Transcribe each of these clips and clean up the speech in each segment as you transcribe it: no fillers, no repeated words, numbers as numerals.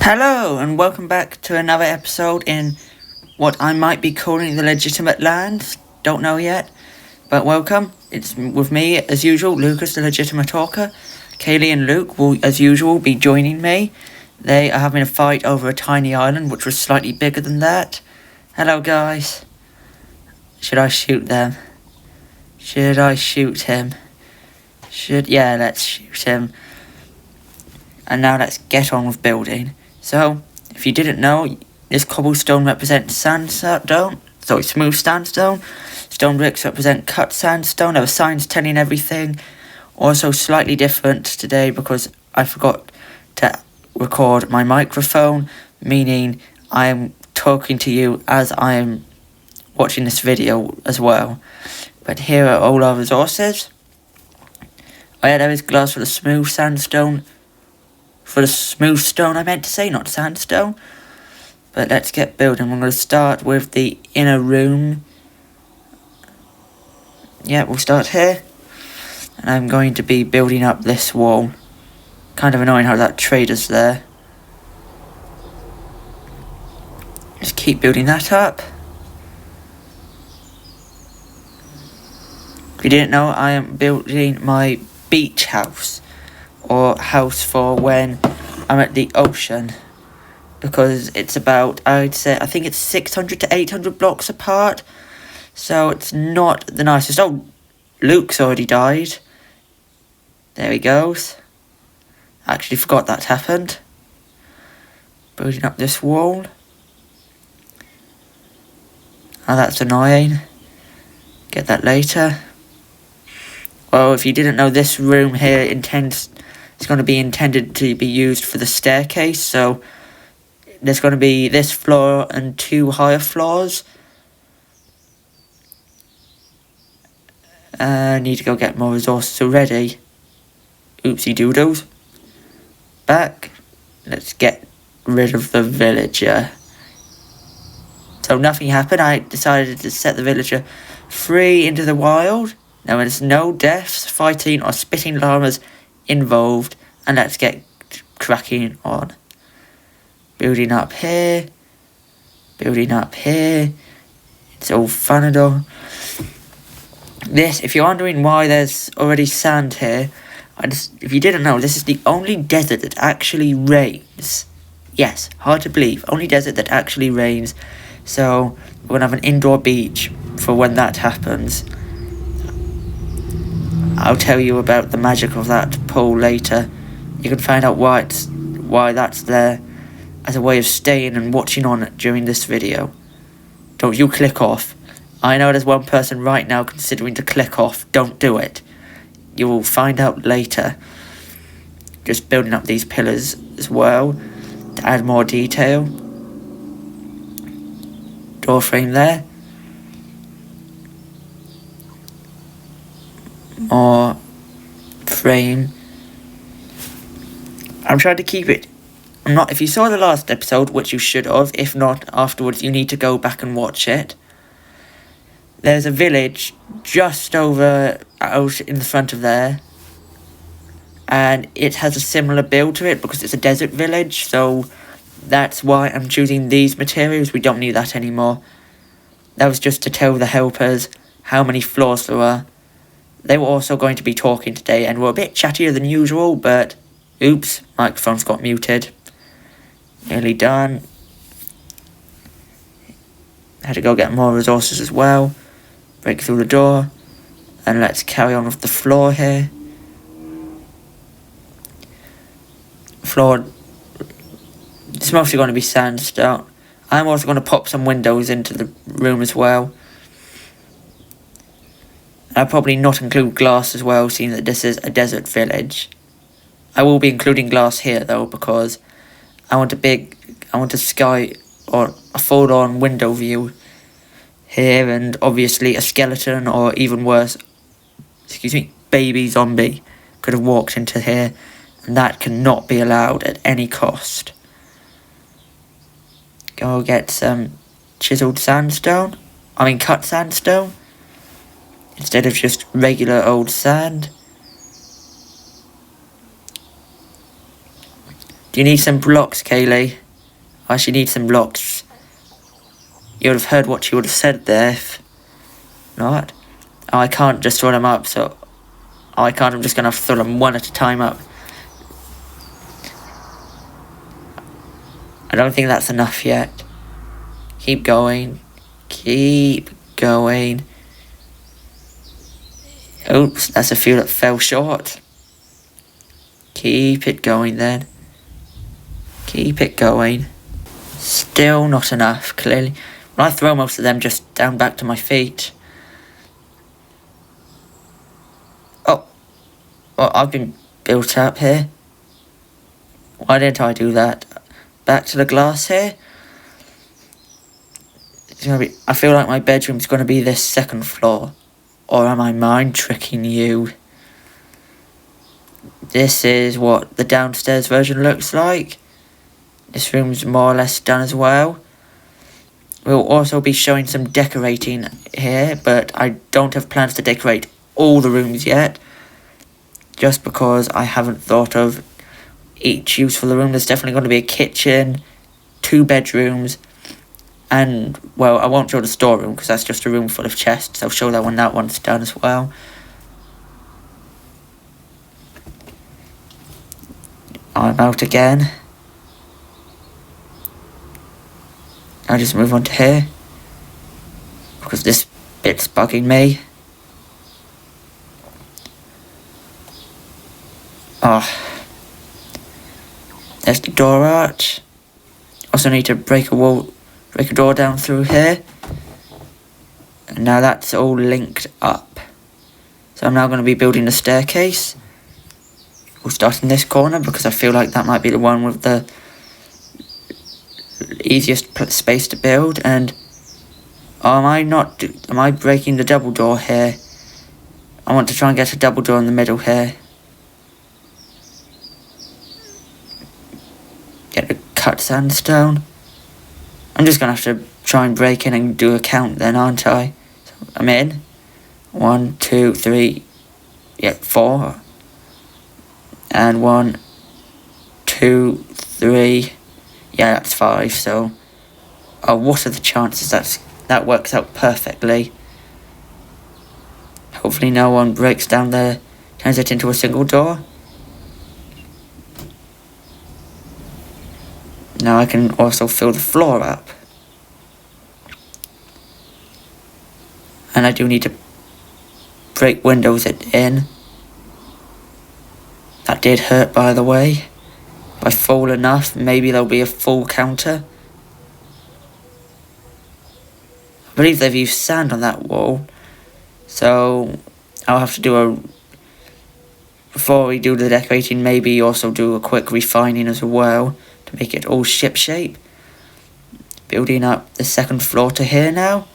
Hello, and welcome back to another episode in what I might be calling the legitimate land. Don't know yet, but welcome. It's with me, as usual, Lucas, the legitimate talker. Kaylee and Luke will, as usual, be joining me. They are having a fight over a tiny island, which was slightly bigger than that. Hello, guys. Should I shoot them? Should I shoot him? Yeah, let's shoot him. And now let's get on with building. So, if you didn't know, this cobblestone represents smooth sandstone. Stone bricks represent cut sandstone. There are signs telling everything. Also slightly different today because I forgot to record my microphone, meaning I am talking to you as I am watching this video as well. But here are all our resources. Oh yeah, there is glass for the smooth sandstone. For the smooth stone, I meant to say, not sandstone. But let's get building. We're going to start with the inner room. Yeah, we'll start here. And I'm going to be building up this wall. Kind of annoying how that trader's there. Just keep building that up. If you didn't know, I am building my beach house. Or house for when I'm at the ocean. Because it's about, I think it's 600 to 800 blocks apart. So it's not the nicest. Oh, Luke's already died. There he goes. I actually forgot that happened. Building up this wall. Oh, that's annoying. Get that later. Well, if you didn't know, this room here it's going to be intended to be used for the staircase. So there's going to be this floor and 2 higher floors. I need to go get more resources already. Oopsie doodles. Back. Let's get rid of the villager. So nothing happened. I decided to set the villager free into the wild. Now there's no deaths, fighting or spitting llamas involved. And let's get cracking on. Building up here. Building up here. It's all fun and all. This, if you're wondering why there's already sand here, if you didn't know, this is the only desert that actually rains. Yes, hard to believe. Only desert that actually rains. So we're going to have an indoor beach for when that happens. I'll tell you about the magic of that pool later. You can find out why that's there as a way of staying and watching on during this video. Don't you click off. I know there's one person right now considering to click off. Don't do it. You will find out later. Just building up these pillars as well to add more detail. Door frame there. More frame. I'm trying to keep it. If you saw the last episode, which you should have, if not afterwards, you need to go back and watch it. There's a village just over out in the front of there. And it has a similar build to it because it's a desert village. So that's why I'm choosing these materials. We don't need that anymore. That was just to tell the helpers how many floors there were. They were also going to be talking today and were a bit chattier than usual, but oops, microphone's got muted. Nearly done. Had to go get more resources as well. Break through the door. And let's carry on with the floor here. Floor. It's mostly going to be sandstone. I'm also going to pop some windows into the room as well. I'll probably not include glass as well, seeing that this is a desert village. I will be including glass here though, because I want a sky or a full-on window view here, and obviously a skeleton or even worse, baby zombie could have walked into here, and that cannot be allowed at any cost. Go get some cut sandstone instead of just regular old sand. Do you need some blocks, Kaylee? I actually need some blocks. You would have heard what she would have said there if not. Oh, I can't just throw them up, so... Oh, I can't, I'm just gonna have to throw them one at a time up. I don't think that's enough yet. Keep going. Keep going. Oops, that's a few that fell short. Keep it going then. Keep it going. Still not enough, clearly. When I throw most of them just down back to my feet. Oh. Well, I've been built up here. Why didn't I do that? Back to the glass here. It's gonna be, I feel like my bedroom's gonna be this second floor. Or am I mind tricking you? This is what the downstairs version looks like. This room's more or less done as well. We'll also be showing some decorating here, but I don't have plans to decorate all the rooms yet. Just because I haven't thought of each use for the room. There's definitely going to be a kitchen, 2 bedrooms, and, well, I won't show the storeroom because that's just a room full of chests. I'll show that when that one's done as well. I'm out again. I'll just move on to here. Because this bit's bugging me. Oh. There's the door arch. Also need to break a door down through here. And now that's all linked up. So I'm now going to be building a staircase. We'll start in this corner because I feel like that might be the one with the easiest space to build. And am I breaking the double door here? I want to try and get a double door in the middle here. Get a cut sandstone. I'm just going to have to try and break in and do a count then, aren't I? So I'm in. 1, 2, 3, 4. And 1, 2, 3, that's 5, so... Oh, what are the chances that works out perfectly? Hopefully no one breaks down there, turns it into a single door. Now I can also fill the floor up. And I do need to break windows in. That did hurt, by the way. If I fall enough, maybe there'll be a full counter. I believe they've used sand on that wall. So I'll have to do before we do the decorating, maybe also do a quick refining as well to make it all ship-shape. Building up the second floor to here now.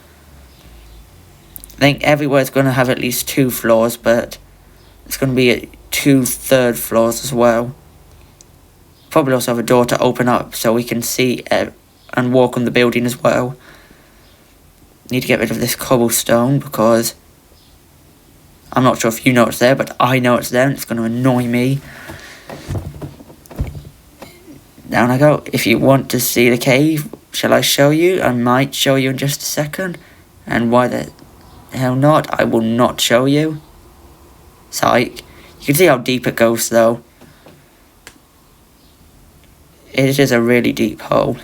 I think everywhere's going to have at least 2 floors, but it's going to be 2 third floors as well. Probably also have a door to open up so we can see and walk on the building as well. Need to get rid of this cobblestone because I'm not sure if you know it's there, but I know it's there and it's going to annoy me. Down I go. If you want to see the cave, shall I show you? I might show you in just a second. And why the hell not? I will not show you. Psych. You can see how deep it goes though. It is a really deep hole.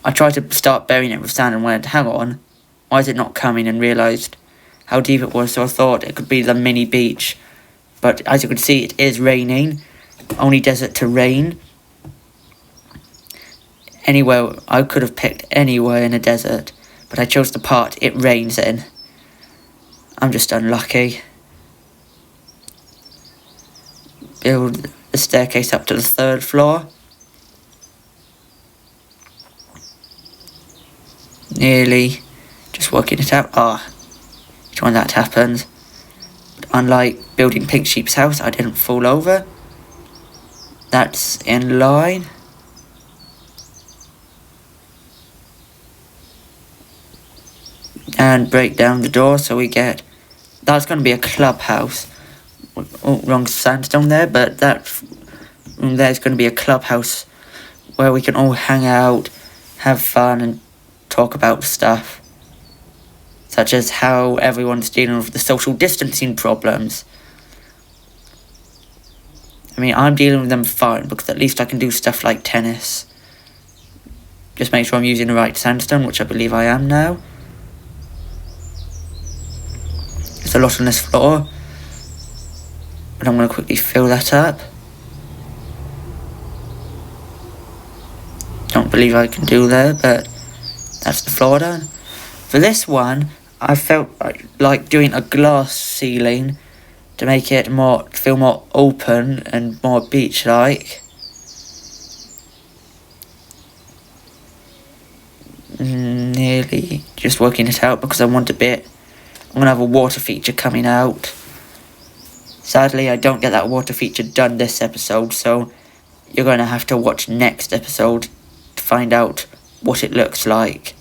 I tried to start burying it with sand and went, hang on, why is it not coming, and realised how deep it was, so I thought it could be the mini beach. But as you can see, it is raining. Only desert to rain. Anywhere, I could have picked anywhere in a desert, but I chose the part it rains in. I'm just unlucky. Build the staircase up to the 3rd floor. Nearly. Just working it out. Each time that happens. But unlike building Pink Sheep's house, I didn't fall over. That's in line. And break down the door so we get... That's going to be a clubhouse. Oh, wrong sandstone there, but that room there's going to be a clubhouse where we can all hang out, have fun and talk about stuff. Such as how everyone's dealing with the social distancing problems. I mean, I'm dealing with them fine because at least I can do stuff like tennis. Just make sure I'm using the right sandstone, which I believe I am now. There's a lot on this floor, but I'm going to quickly fill that up. Don't believe I can do there, but that's the floor done. For this one, I felt like doing a glass ceiling to make it feel more open and more beach-like. Nearly just working it out because I want I'm going to have a water feature coming out. Sadly, I don't get that water feature done this episode, so you're going to have to watch next episode to find out what it looks like.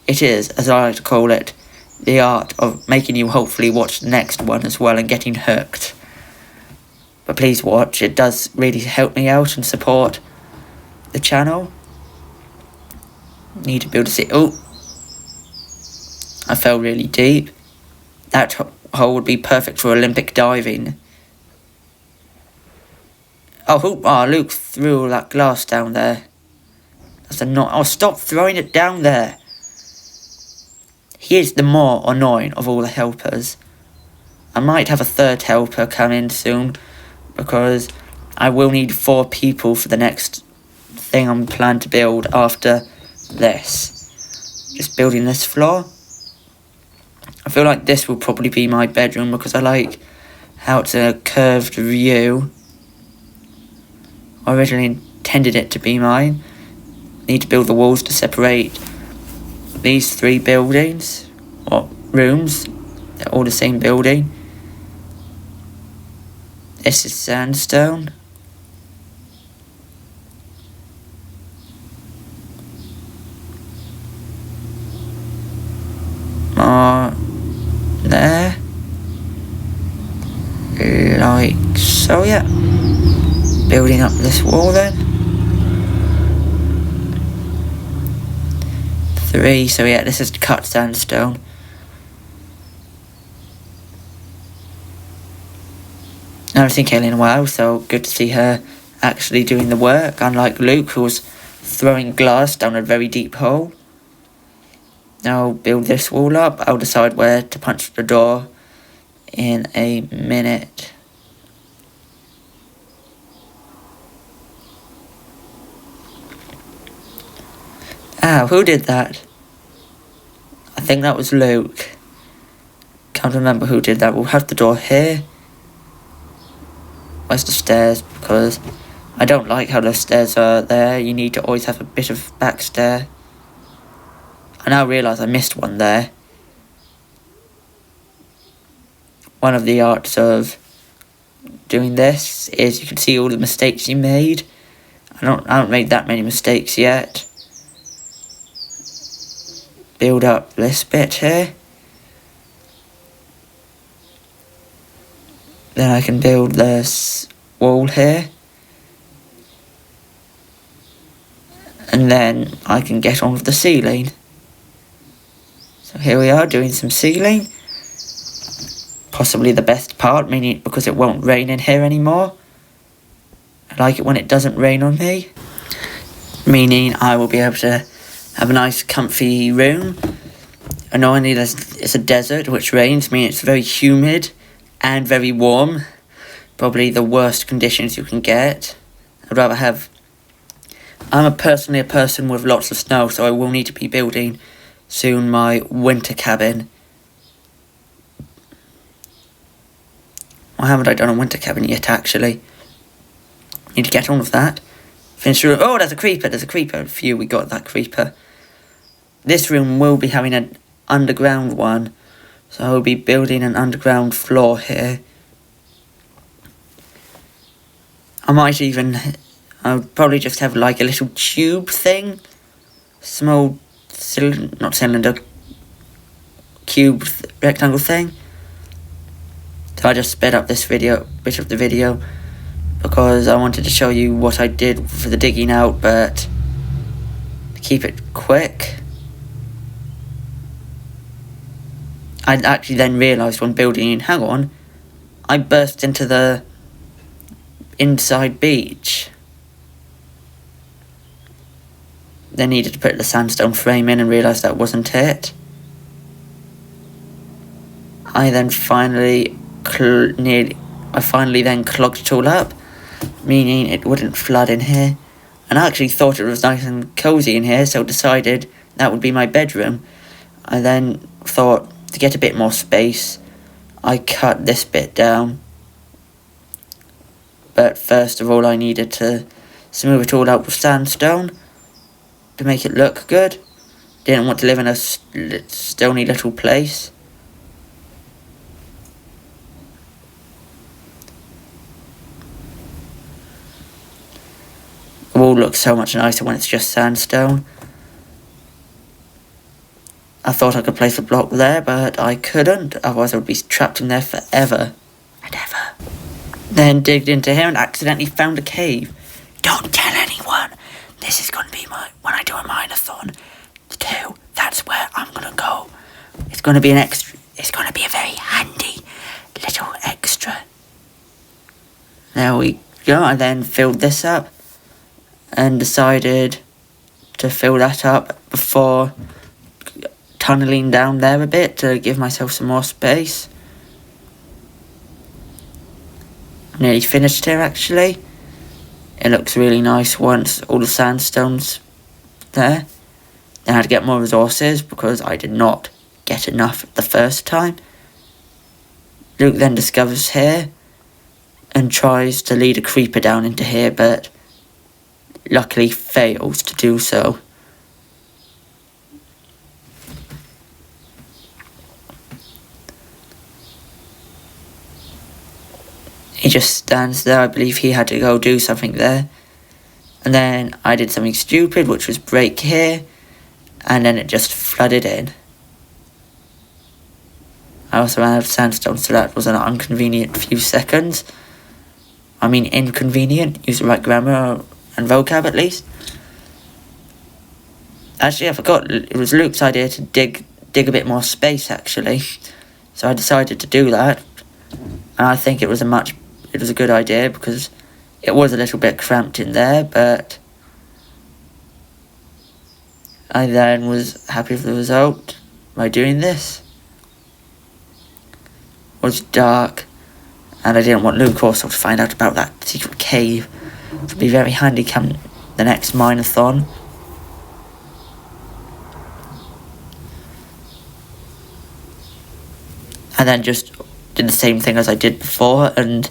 It is, as I like to call it, the art of making you hopefully watch the next one as well and getting hooked. But please watch, it does really help me out and support the channel. Need to build a city. Oh! I fell really deep. That hole would be perfect for Olympic diving. Oh, Luke threw that glass down there. That's oh, stop throwing it down there. He is the more annoying of all the helpers. I might have a third helper come in soon because I will need 4 people for the next thing I'm planning to build after this. Just building this floor. I feel like this will probably be my bedroom because I like how it's a curved view. I originally intended it to be mine. Need to build the walls to separate these 3 buildings, or rooms. They're all the same building. This is sandstone. More there. Like so, yeah. Building up this wall then. 3, so yeah, this is cut sandstone. I haven't seen Kaylee in a while, so good to see her actually doing the work, unlike Luke, who was throwing glass down a very deep hole. Now I'll build this wall up. I'll decide where to punch the door in a minute. Ow, who did that? I think that was Luke. Can't remember who did that. We'll have the door here. Where's the stairs? Because I don't like how the stairs are there. You need to always have a bit of back stair. I now realise I missed one there. One of the arts of doing this is you can see all the mistakes you made. I haven't made that many mistakes yet. Build up this bit here. Then I can build this wall here. And then I can get on with the ceiling. So here we are doing some ceiling. Possibly the best part, meaning because it won't rain in here anymore. I like it when it doesn't rain on me. Meaning I will be able to have a nice comfy room. Annoyingly, it's a desert which rains, meaning it's very humid and very warm. Probably the worst conditions you can get. I'd rather have... I'm personally a person with lots of snow, so I will need to be building soon my winter cabin. Why haven't I done a winter cabin yet, actually? Need to get on with that. Finish room. Oh, there's a creeper. Phew, we got that creeper. This room will be having an underground one, so I'll be building an underground floor here. I'll probably just have like a little tube thing. Small, not cylinder, cube, rectangle thing. So I just sped up this bit of the video, because I wanted to show you what I did for the digging out, but to keep it quick, I actually then realised when building, hang on, I burst into the inside beach. Then needed to put the sandstone frame in and realised that wasn't it. I then finally then clogged it all up, meaning it wouldn't flood in here. And I actually thought it was nice and cosy in here, so decided that would be my bedroom. I then thought, to get a bit more space, I cut this bit down. But first of all, I needed to smooth it all out with sandstone to make it look good. Didn't want to live in a stony little place. The wall looks so much nicer when it's just sandstone. I thought I could place a block there, but I couldn't, otherwise I would be trapped in there forever and ever. Then digged into here and accidentally found a cave. Don't tell anyone! This is going to be when I do a mine-a-thon 2, that's where I'm going to go. It's going to be it's going to be a very handy little extra. There we go. I then filled this up and decided to fill that up before tunnelling down there a bit to give myself some more space. I'm nearly finished here actually. It looks really nice once all the sandstone's there. Then I had to get more resources because I did not get enough the first time. Luke then discovers here and tries to lead a creeper down into here, but luckily fails to do so. He just stands there. I believe he had to go do something there. And then I did something stupid, which was break here, and then it just flooded in. I also ran out of sandstone, so that was an inconvenient few seconds. I mean inconvenient, use the right grammar and vocab at least. Actually, I forgot, it was Luke's idea to dig a bit more space actually. So I decided to do that. And I think it was a good idea because it was a little bit cramped in there, but I then was happy with the result by doing this. It was dark, and I didn't want Luke also to find out about that secret cave. It would be very handy come the next mine-a-thon. And then just did the same thing as I did before and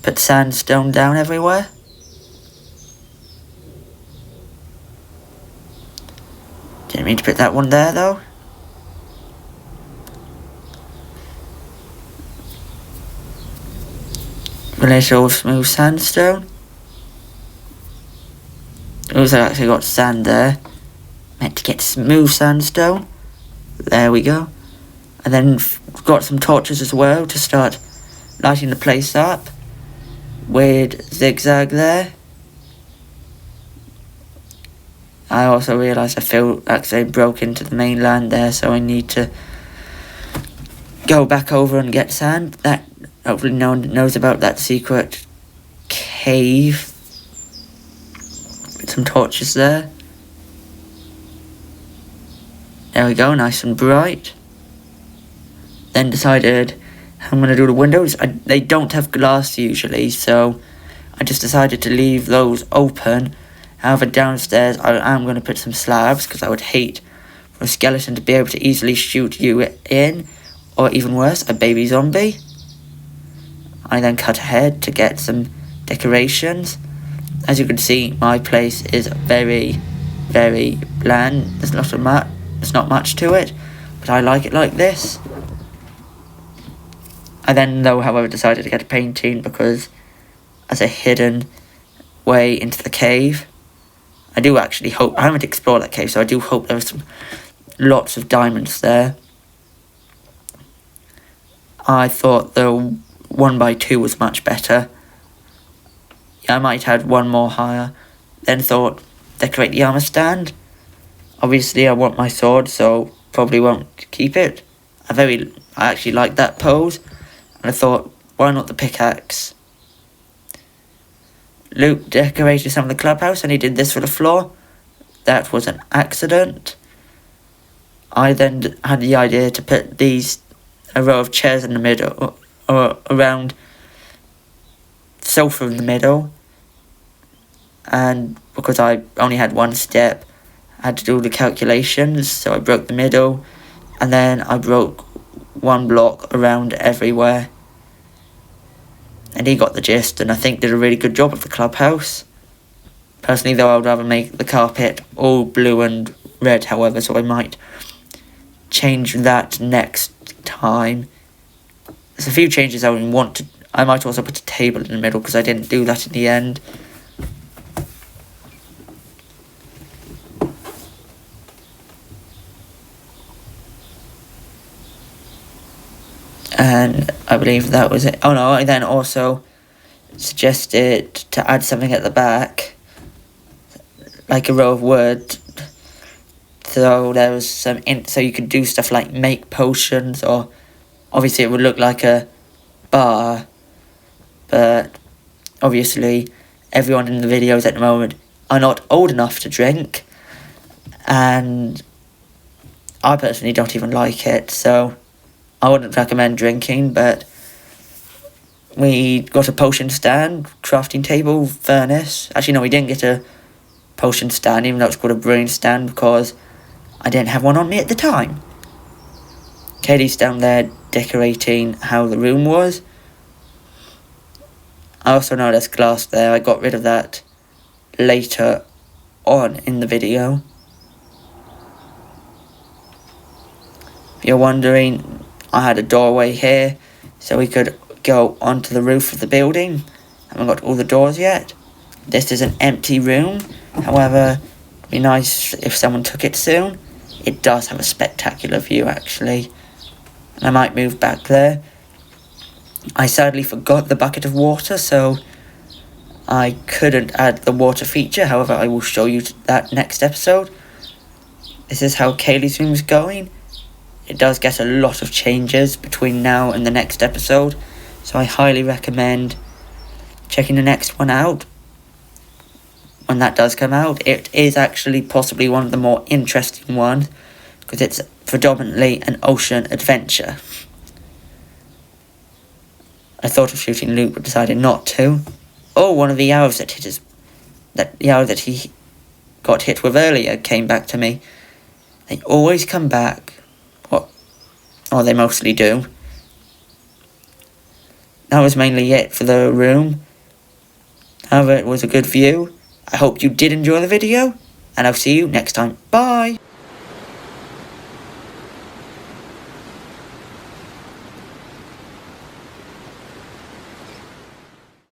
put sandstone down everywhere. Didn't mean to put that one there though. Little smooth sandstone. Also actually got sand there. Meant to get smooth sandstone. There we go. And then got some torches as well to start lighting the place up. Weird zigzag there. I also realised I accidentally broke into the mainland there, so I need to go back over and get sand. That hopefully no one knows about that secret cave. With some torches there. There we go, nice and bright. Then decided how I'm going to do the windows. They don't have glass usually, so I just decided to leave those open. However, downstairs I am going to put some slabs because I would hate for a skeleton to be able to easily shoot you in, or even worse, a baby zombie. I then cut ahead to get some decorations. As you can see, my place is very, very bland. There's not much to it, but I like it like this. I then, though, however, decided to get a painting because as a hidden way into the cave. I do actually hope, I haven't explored that cave, so I do hope there are lots of diamonds there. I thought the 1x2 was much better. I might add one more higher. Then thought, decorate the armor stand. Obviously I want my sword, so probably won't keep it. I actually like that pose, and I thought, why not the pickaxe? Luke decorated some of the clubhouse and he did this for the floor. That was an accident. I then had the idea to put a row of chairs in the middle, or around sofa in the middle, and because I only had one step, I had to do the calculations, so I broke the middle, and then I broke one block around everywhere. And he got the gist, and I think did a really good job of the clubhouse. Personally though, I would rather make the carpet all blue and red, however, so I might change that next time. There's a few changes I would want to. I might also put a table in the middle because I didn't do that in the end. And I believe that was it. Oh no, I then also suggested to add something at the back, like a row of wood. So there was some so you could do stuff like make potions, or obviously it would look like a bar, but obviously everyone in the videos at the moment are not old enough to drink, and I personally don't even like it, so I wouldn't recommend drinking. But we got a potion stand, crafting table, furnace. Actually no, we didn't get a potion stand, even though it's called a brewing stand, because I didn't have one on me at the time. Katie's down there decorating how the room was. I also noticed glass there. I got rid of that later on in the video. If you're wondering, I had a doorway here so we could go onto the roof of the building. Haven't got all the doors yet. This is an empty room. However, it'd be nice if someone took it soon. It does have a spectacular view actually. And I might move back there. I sadly forgot the bucket of water, so I couldn't add the water feature. However, I will show you that next episode. This is how Kaylee's room is going. It does get a lot of changes between now and the next episode, so I highly recommend checking the next one out. When that does come out, it is actually possibly one of the more interesting ones, because it's predominantly an ocean adventure. I thought of shooting Luke, but decided not to. Oh, one of the arrows that arrow that he got hit with earlier came back to me. They always come back. Or they mostly do. That was mainly it for the room. However, it was a good view. I hope you did enjoy the video, and I'll see you next time. Bye!